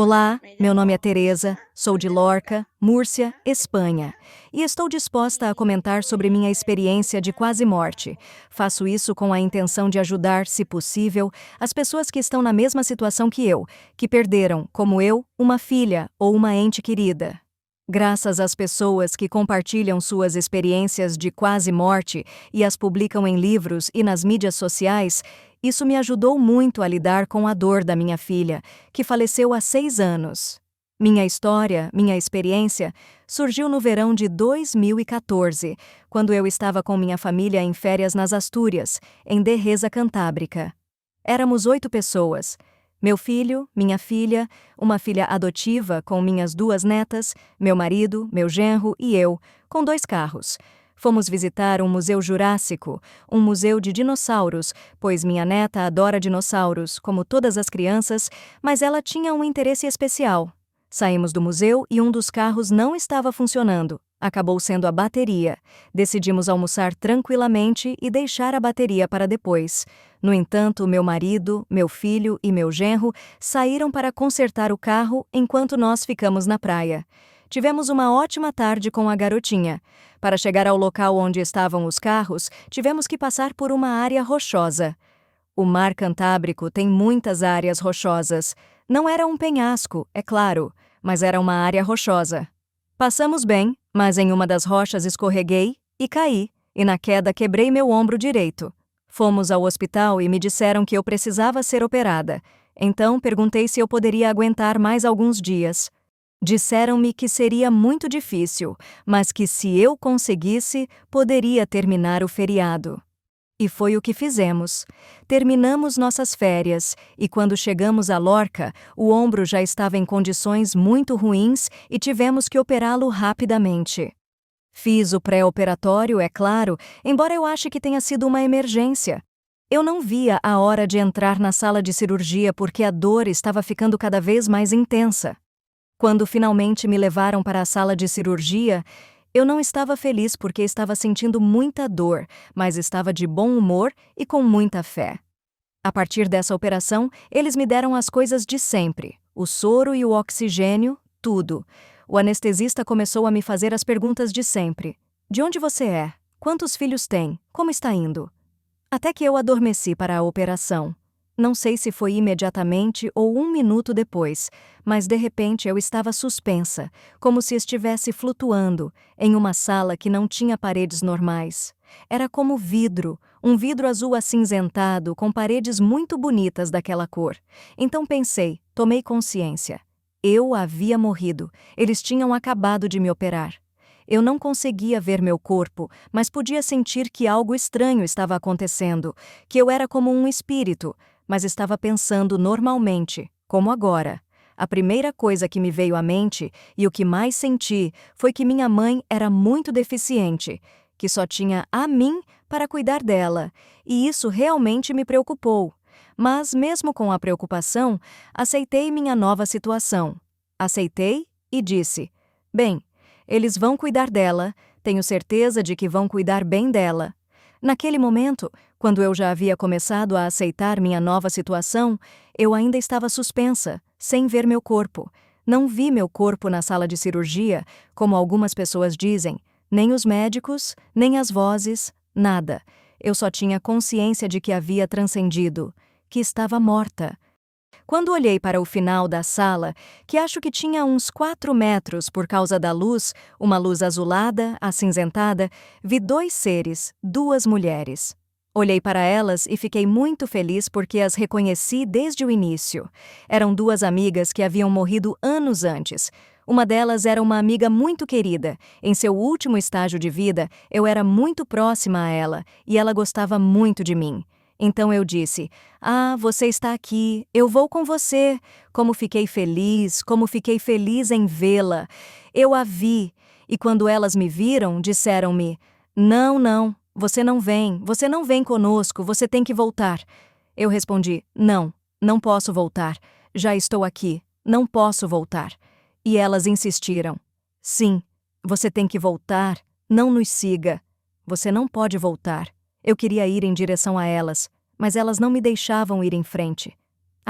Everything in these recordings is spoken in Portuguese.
Olá, meu nome é Teresa, sou de Lorca, Múrcia, Espanha, e estou disposta a comentar sobre minha experiência de quase morte. Faço isso com a intenção de ajudar, se possível, as pessoas que estão na mesma situação que eu, que perderam, como eu, uma filha ou uma ente querida. Graças às pessoas que compartilham suas experiências de quase morte e as publicam em livros e nas mídias sociais, isso me ajudou muito a lidar com a dor da minha filha, que faleceu há 6 anos. Minha história, minha experiência, surgiu no verão de 2014, quando eu estava com minha família em férias nas Astúrias, em Derreza Cantábrica. Éramos 8 pessoas. Meu filho, minha filha, uma filha adotiva com minhas 2 netas, meu marido, meu genro e eu, com 2 carros. Fomos visitar um museu jurássico, um museu de dinossauros, pois minha neta adora dinossauros, como todas as crianças, mas ela tinha um interesse especial. Saímos do museu e um dos carros não estava funcionando. Acabou sendo a bateria. Decidimos almoçar tranquilamente e deixar a bateria para depois. No entanto, meu marido, meu filho e meu genro saíram para consertar o carro enquanto nós ficamos na praia. Tivemos uma ótima tarde com a garotinha. Para chegar ao local onde estavam os carros, tivemos que passar por uma área rochosa. O mar Cantábrico tem muitas áreas rochosas. Não era um penhasco, é claro, mas era uma área rochosa. Passamos bem, mas em uma das rochas escorreguei e caí, e na queda quebrei meu ombro direito. Fomos ao hospital e me disseram que eu precisava ser operada. Então perguntei se eu poderia aguentar mais alguns dias. Disseram-me que seria muito difícil, mas que se eu conseguisse, poderia terminar o feriado. E foi o que fizemos. Terminamos nossas férias, e quando chegamos a Lorca, o ombro já estava em condições muito ruins e tivemos que operá-lo rapidamente. Fiz o pré-operatório, é claro, embora eu ache que tenha sido uma emergência. Eu não via a hora de entrar na sala de cirurgia porque a dor estava ficando cada vez mais intensa. Quando finalmente me levaram para a sala de cirurgia, eu não estava feliz porque estava sentindo muita dor, mas estava de bom humor e com muita fé. A partir dessa operação, eles me deram as coisas de sempre: o soro e o oxigênio, tudo. O anestesista começou a me fazer as perguntas de sempre. De onde você é? Quantos filhos tem? Como está indo? Até que eu adormeci para a operação. Não sei se foi imediatamente ou 1 minuto depois, mas de repente eu estava suspensa, como se estivesse flutuando, em uma sala que não tinha paredes normais. Era como vidro, um vidro azul acinzentado com paredes muito bonitas daquela cor. Então pensei, tomei consciência. Eu havia morrido, eles tinham acabado de me operar. Eu não conseguia ver meu corpo, mas podia sentir que algo estranho estava acontecendo, que eu era como um espírito, mas estava pensando normalmente, como agora. A primeira coisa que me veio à mente, e o que mais senti, foi que minha mãe era muito deficiente, que só tinha a mim para cuidar dela, e isso realmente me preocupou. Mas, mesmo com a preocupação, aceitei minha nova situação. Aceitei e disse: bem, eles vão cuidar dela, tenho certeza de que vão cuidar bem dela. Naquele momento, quando eu já havia começado a aceitar minha nova situação, eu ainda estava suspensa, sem ver meu corpo. Não vi meu corpo na sala de cirurgia, como algumas pessoas dizem, nem os médicos, nem as vozes, nada. Eu só tinha consciência de que havia transcendido, que estava morta. Quando olhei para o final da sala, que acho que tinha uns 4 metros por causa da luz, uma luz azulada, acinzentada, vi 2 seres, 2 mulheres. Olhei para elas e fiquei muito feliz porque as reconheci desde o início. Eram 2 amigas que haviam morrido anos antes. Uma delas era uma amiga muito querida. Em seu último estágio de vida, eu era muito próxima a ela e ela gostava muito de mim. Então eu disse: "Ah, você está aqui, eu vou com você." Como fiquei feliz em vê-la. Eu a vi, e quando elas me viram, disseram-me: Não, você não vem conosco, você tem que voltar." Eu respondi: não posso voltar, já estou aqui, não posso voltar. E elas insistiram: "Sim, você tem que voltar, não nos siga. Você não pode voltar." Eu queria ir em direção a elas, mas elas não me deixavam ir em frente.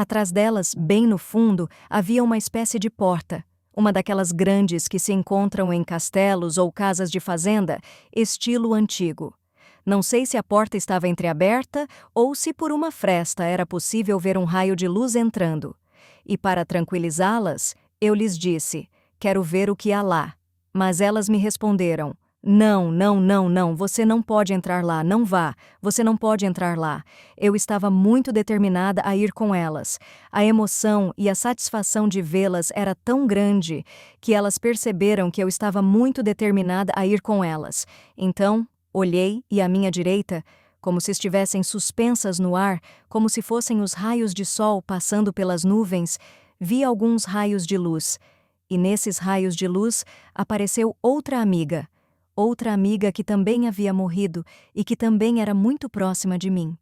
Atrás delas, bem no fundo, havia uma espécie de porta, uma daquelas grandes que se encontram em castelos ou casas de fazenda, estilo antigo. Não sei se a porta estava entreaberta ou se por uma fresta era possível ver um raio de luz entrando. E para tranquilizá-las, eu lhes disse: quero ver o que há lá. Mas elas me responderam: não, não, não, não, você não pode entrar lá, não vá, você não pode entrar lá. Eu estava muito determinada a ir com elas. A emoção e a satisfação de vê-las era tão grande que elas perceberam que eu estava muito determinada a ir com elas. Então, olhei e à minha direita, como se estivessem suspensas no ar, como se fossem os raios de sol passando pelas nuvens, vi alguns raios de luz. E nesses raios de luz apareceu outra amiga que também havia morrido e que também era muito próxima de mim.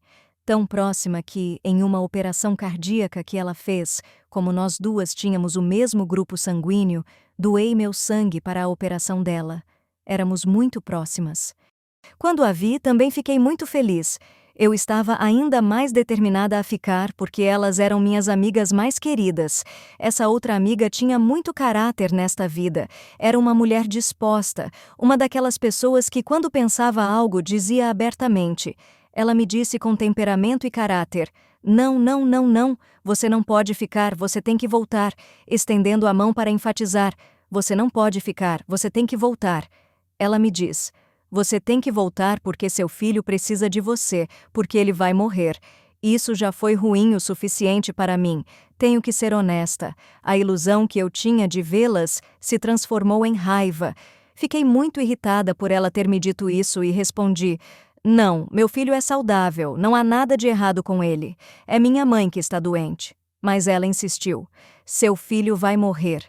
Tão próxima que, em uma operação cardíaca que ela fez, como nós duas tínhamos o mesmo grupo sanguíneo, doei meu sangue para a operação dela. Éramos muito próximas. Quando a vi, também fiquei muito feliz. Eu estava ainda mais determinada a ficar porque elas eram minhas amigas mais queridas. Essa outra amiga tinha muito caráter nesta vida. Era uma mulher disposta, uma daquelas pessoas que, quando pensava algo, dizia abertamente. Ela me disse com temperamento e caráter: não, não, não, não, você não pode ficar, você tem que voltar, estendendo a mão para enfatizar: você não pode ficar, você tem que voltar. Ela me diz: você tem que voltar porque seu filho precisa de você, porque ele vai morrer. Isso já foi ruim o suficiente para mim. Tenho que ser honesta. A ilusão que eu tinha de vê-las se transformou em raiva. Fiquei muito irritada por ela ter me dito isso e respondi: não, meu filho é saudável, não há nada de errado com ele. É minha mãe que está doente. Mas ela insistiu: seu filho vai morrer.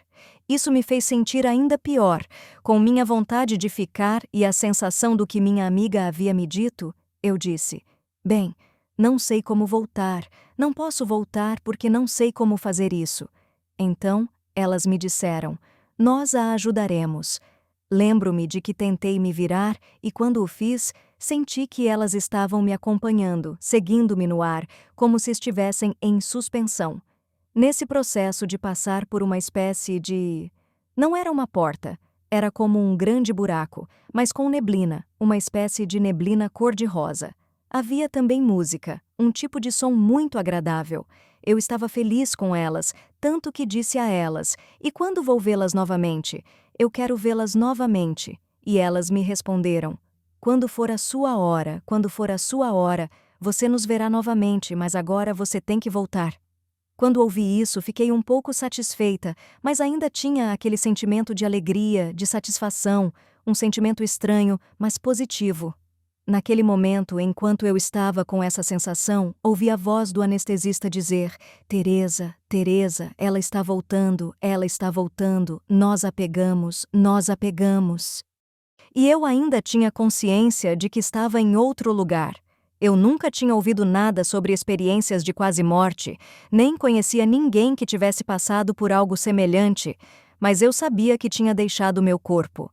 Isso me fez sentir ainda pior. Com minha vontade de ficar e a sensação do que minha amiga havia me dito, eu disse: bem, não sei como voltar, não posso voltar porque não sei como fazer isso. Então, elas me disseram: nós a ajudaremos. Lembro-me de que tentei me virar e, quando o fiz, senti que elas estavam me acompanhando, seguindo-me no ar, como se estivessem em suspensão. Nesse processo de passar por uma espécie de... Não era uma porta, era como um grande buraco, mas com neblina, uma espécie de neblina cor-de-rosa. Havia também música, um tipo de som muito agradável. Eu estava feliz com elas, tanto que disse a elas: e quando vou vê-las novamente? Eu quero vê-las novamente. E elas me responderam: quando for a sua hora, quando for a sua hora, você nos verá novamente, mas agora você tem que voltar. Quando ouvi isso, fiquei um pouco satisfeita, mas ainda tinha aquele sentimento de alegria, de satisfação, um sentimento estranho, mas positivo. Naquele momento, enquanto eu estava com essa sensação, ouvi a voz do anestesista dizer: Teresa, Teresa, ela está voltando, nós a pegamos, nós a pegamos. E eu ainda tinha consciência de que estava em outro lugar. Eu nunca tinha ouvido nada sobre experiências de quase morte, nem conhecia ninguém que tivesse passado por algo semelhante, mas eu sabia que tinha deixado meu corpo.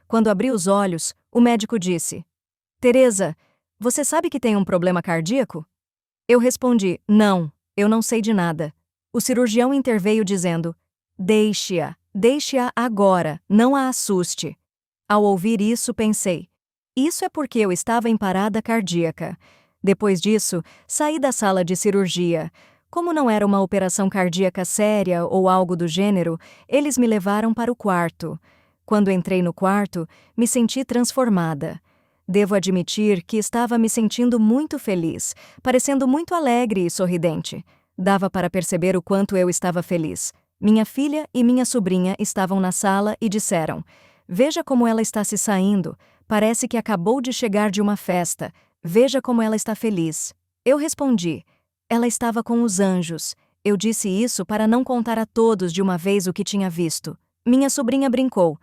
Quando abri os olhos, o médico disse: Teresa, você sabe que tem um problema cardíaco? Eu respondi: não, eu não sei de nada. O cirurgião interveio dizendo: deixe-a agora, não a assuste. Ao ouvir isso, pensei: isso é porque eu estava em parada cardíaca. Depois disso, saí da sala de cirurgia. Como não era uma operação cardíaca séria ou algo do gênero, eles me levaram para o quarto. Quando entrei no quarto, me senti transformada. Devo admitir que estava me sentindo muito feliz, parecendo muito alegre e sorridente. Dava para perceber o quanto eu estava feliz. Minha filha e minha sobrinha estavam na sala e disseram: veja como ela está se saindo. Parece que acabou de chegar de uma festa. Veja como ela está feliz. Eu respondi: ela estava com os anjos. Eu disse isso para não contar a todos de uma vez o que tinha visto. Minha sobrinha brincou: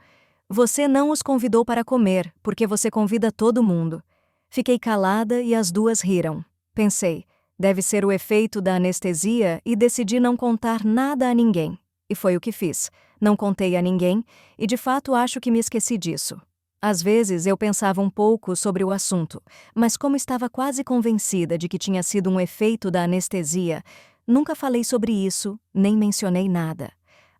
você não os convidou para comer, porque você convida todo mundo. Fiquei calada e as duas riram. Pensei: deve ser o efeito da anestesia, e decidi não contar nada a ninguém. E foi o que fiz. Não contei a ninguém, e de fato acho que me esqueci disso. Às vezes eu pensava um pouco sobre o assunto, mas como estava quase convencida de que tinha sido um efeito da anestesia, Nunca falei sobre isso, nem mencionei nada.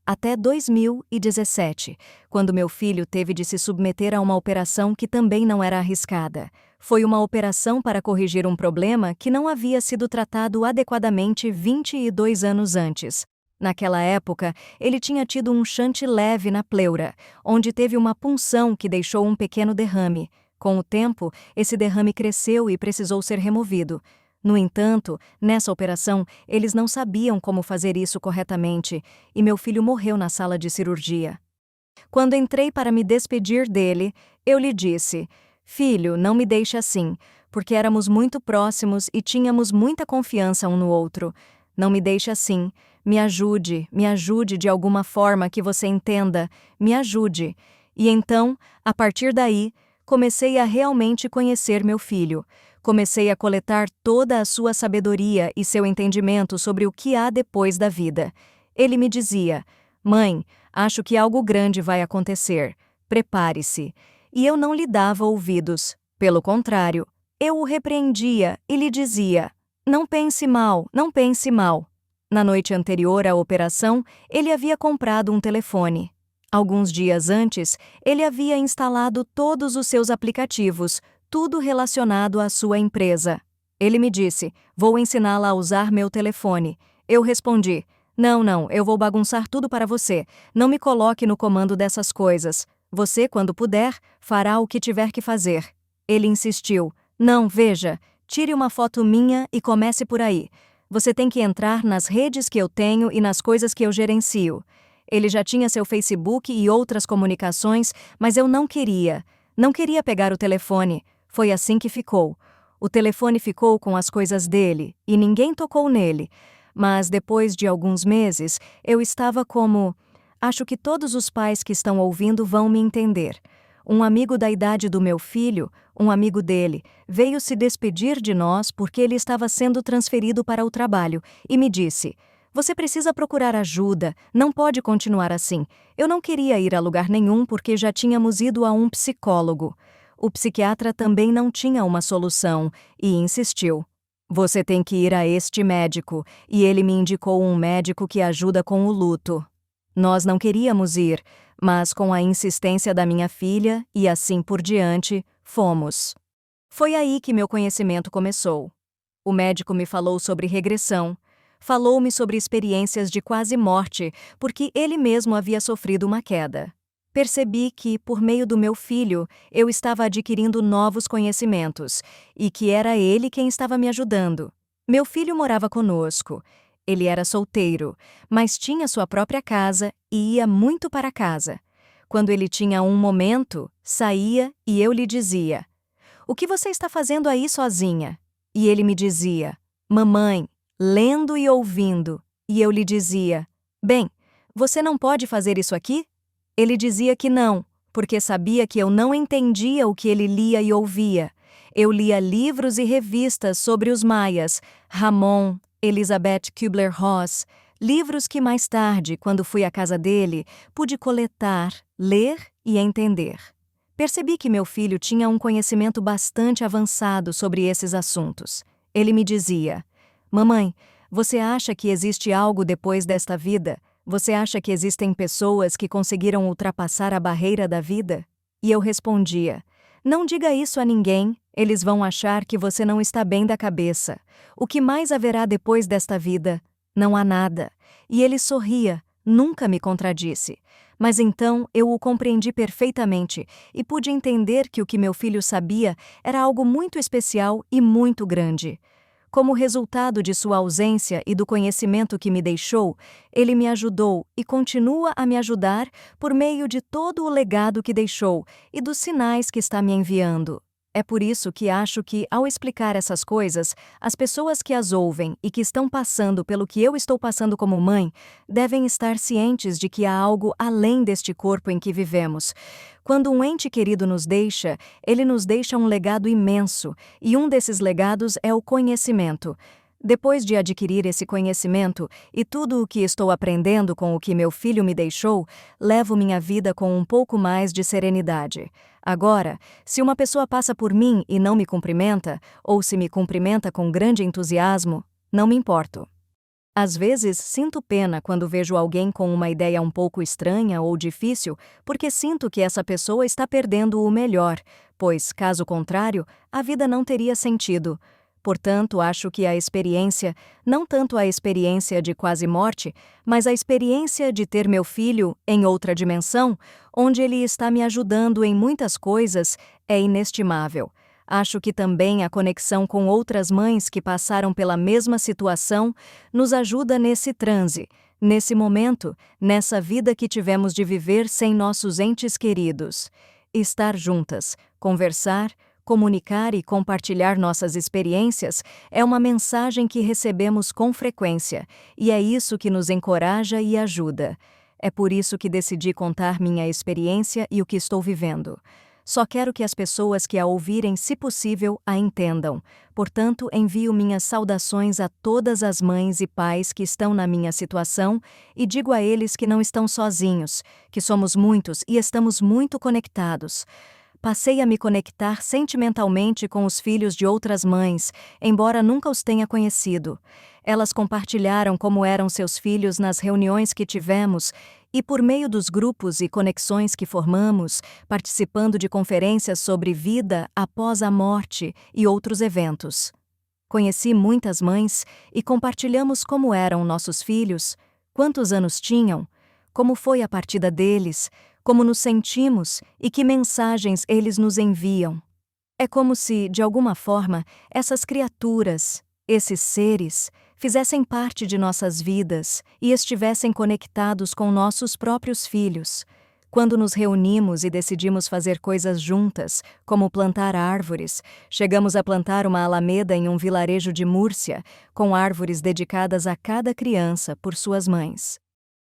Até 2017, quando meu filho teve de se submeter a uma operação que também não era arriscada. Foi uma operação para corrigir um problema que não havia sido tratado adequadamente 22 anos antes. Naquela época, ele tinha tido um shunt leve na pleura, onde teve uma punção que deixou um pequeno derrame. Com o tempo, esse derrame cresceu e precisou ser removido. No entanto, nessa operação, eles não sabiam como fazer isso corretamente, e meu filho morreu na sala de cirurgia. Quando entrei para me despedir dele, eu lhe disse: "Filho, não me deixe assim, porque éramos muito próximos e tínhamos muita confiança um no outro. Não me deixe assim. Me ajude de alguma forma que você entenda, me ajude." E então, a partir daí, comecei a realmente conhecer meu filho. Comecei a coletar toda a sua sabedoria e seu entendimento sobre o que há depois da vida. Ele me dizia: "Mãe, acho que algo grande vai acontecer. Prepare-se." E eu não lhe dava ouvidos. Pelo contrário, eu o repreendia e lhe dizia: "Não pense mal, não pense mal." Na noite anterior à operação, ele havia comprado um telefone. Alguns dias antes, ele havia instalado todos os seus aplicativos, tudo relacionado à sua empresa. Ele me disse: "Vou ensiná-la a usar meu telefone." Eu respondi: Não, eu vou bagunçar tudo para você. Não me coloque no comando dessas coisas. Você, quando puder, fará o que tiver que fazer." Ele insistiu: "Não, veja, tire uma foto minha e comece por aí. Você tem que entrar nas redes que eu tenho e nas coisas que eu gerencio." Ele já tinha seu Facebook e outras comunicações, mas eu não queria. Não queria pegar o telefone. Foi assim que ficou. O telefone ficou com as coisas dele, e ninguém tocou nele. Mas depois de alguns meses, eu estava como... Acho que todos os pais que estão ouvindo vão me entender. Um amigo da idade do meu filho, um amigo dele, veio se despedir de nós porque ele estava sendo transferido para o trabalho e me disse: "Você precisa procurar ajuda, não pode continuar assim." Eu não queria ir a lugar nenhum porque já tínhamos ido a um psicólogo. O psiquiatra também não tinha uma solução e insistiu: "Você tem que ir a este médico." E ele me indicou um médico que ajuda com o luto. Nós não queríamos ir, mas com a insistência da minha filha e assim por diante, fomos. Foi aí que meu conhecimento começou. O médico me falou sobre regressão. Falou-me sobre experiências de quase morte, porque ele mesmo havia sofrido uma queda. Percebi que, por meio do meu filho, eu estava adquirindo novos conhecimentos, e que era ele quem estava me ajudando. Meu filho morava conosco. Ele era solteiro, mas tinha sua própria casa e ia muito para casa. Quando ele tinha um momento, saía e eu lhe dizia: "O que você está fazendo aí sozinha?" E ele me dizia: "Mamãe, lendo e ouvindo." E eu lhe dizia: "Bem, você não pode fazer isso aqui?" Ele dizia que não, porque sabia que eu não entendia o que ele lia e ouvia. Eu lia livros e revistas sobre os maias, Ramon, Elizabeth Kubler-Ross, livros que mais tarde, quando fui à casa dele, pude coletar, ler e entender. Percebi que meu filho tinha um conhecimento bastante avançado sobre esses assuntos. Ele me dizia: "Mamãe, você acha que existe algo depois desta vida? Você acha que existem pessoas que conseguiram ultrapassar a barreira da vida?" E eu respondia: "Não diga isso a ninguém, eles vão achar que você não está bem da cabeça. O que mais haverá depois desta vida? Não há nada." E ele sorria, nunca me contradisse. Mas então eu o compreendi perfeitamente e pude entender que o que meu filho sabia era algo muito especial e muito grande. Como resultado de sua ausência e do conhecimento que me deixou, ele me ajudou e continua a me ajudar por meio de todo o legado que deixou e dos sinais que está me enviando. É por isso que acho que, ao explicar essas coisas, as pessoas que as ouvem e que estão passando pelo que eu estou passando como mãe, devem estar cientes de que há algo além deste corpo em que vivemos. Quando um ente querido nos deixa, ele nos deixa um legado imenso, e um desses legados é o conhecimento. Depois de adquirir esse conhecimento e tudo o que estou aprendendo com o que meu filho me deixou, levo minha vida com um pouco mais de serenidade. Agora, se uma pessoa passa por mim e não me cumprimenta, ou se me cumprimenta com grande entusiasmo, não me importo. Às vezes, sinto pena quando vejo alguém com uma ideia um pouco estranha ou difícil, porque sinto que essa pessoa está perdendo o melhor, pois, caso contrário, a vida não teria sentido. Portanto, acho que a experiência, não tanto a experiência de quase morte, mas a experiência de ter meu filho em outra dimensão, onde ele está me ajudando em muitas coisas, é inestimável. Acho que também a conexão com outras mães que passaram pela mesma situação nos ajuda nesse transe, nesse momento, nessa vida que tivemos de viver sem nossos entes queridos. Estar juntas, conversar, comunicar e compartilhar nossas experiências é uma mensagem que recebemos com frequência, e é isso que nos encoraja e ajuda. É por isso que decidi contar minha experiência e o que estou vivendo. Só quero que as pessoas que a ouvirem, se possível, a entendam. Portanto, envio minhas saudações a todas as mães e pais que estão na minha situação e digo a eles que não estão sozinhos, que somos muitos e estamos muito conectados. Passei a me conectar sentimentalmente com os filhos de outras mães, embora nunca os tenha conhecido. Elas compartilharam como eram seus filhos nas reuniões que tivemos e, por meio dos grupos e conexões que formamos, participando de conferências sobre vida após a morte e outros eventos. Conheci muitas mães e compartilhamos como eram nossos filhos, quantos anos tinham, como foi a partida deles, como nos sentimos e que mensagens eles nos enviam. É como se, de alguma forma, essas criaturas, esses seres, fizessem parte de nossas vidas e estivessem conectados com nossos próprios filhos. Quando nos reunimos e decidimos fazer coisas juntas, como plantar árvores, chegamos a plantar uma alameda em um vilarejo de Múrcia, com árvores dedicadas a cada criança por suas mães.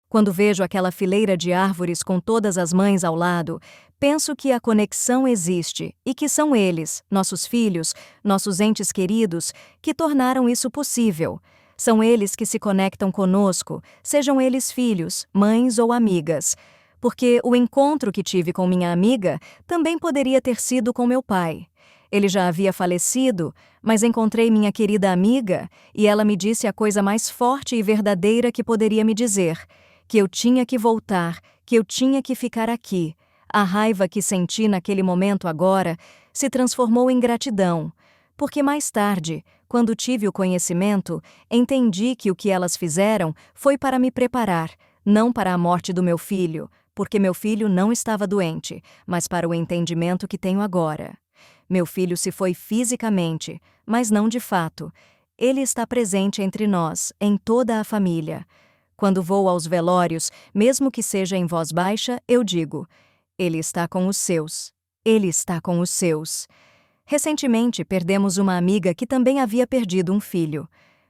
Quando vejo aquela fileira de árvores com todas as mães ao lado, penso que a conexão existe e que são eles, nossos filhos, nossos entes queridos, que tornaram isso possível. São eles que se conectam conosco, sejam eles filhos, mães ou amigas. Porque o encontro que tive com minha amiga também poderia ter sido com meu pai. Ele já havia falecido, mas encontrei minha querida amiga e ela me disse a coisa mais forte e verdadeira que poderia me dizer: que eu tinha que voltar, que eu tinha que ficar aqui. A raiva que senti naquele momento agora se transformou em gratidão, porque mais tarde, quando tive o conhecimento, entendi que o que elas fizeram foi para me preparar, não para a morte do meu filho, porque meu filho não estava doente, mas para o entendimento que tenho agora. Meu filho se foi fisicamente, mas não de fato. Ele está presente entre nós, em toda a família. Quando vou aos velórios, mesmo que seja em voz baixa, eu digo: ele está com os seus. Ele está com os seus. Recentemente, perdemos uma amiga que também havia perdido um filho.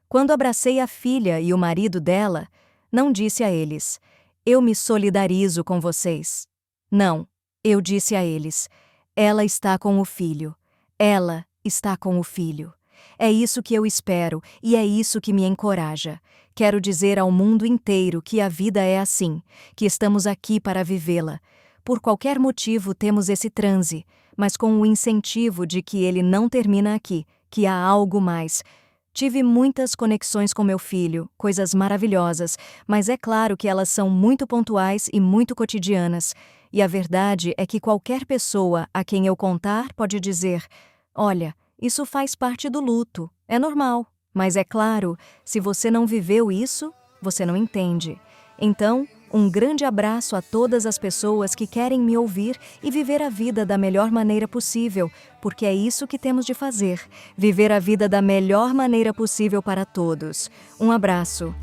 Quando abracei a filha e o marido dela, não disse a eles: eu me solidarizo com vocês. Não, eu disse a eles: ela está com o filho. Ela está com o filho. É isso que eu espero e é isso que me encoraja. Quero dizer ao mundo inteiro que a vida é assim, que estamos aqui para vivê-la. Por qualquer motivo temos esse transe, mas com o incentivo de que ele não termina aqui, que há algo mais. Tive muitas conexões com meu filho, coisas maravilhosas, mas é claro que elas são muito pontuais e muito cotidianas. E a verdade é que qualquer pessoa a quem eu contar pode dizer: olha, isso faz parte do luto, é normal. Mas é claro, se você não viveu isso, você não entende. Então, um grande abraço a todas as pessoas que querem me ouvir e viver a vida da melhor maneira possível, porque é isso que temos de fazer, viver a vida da melhor maneira possível para todos. Um abraço.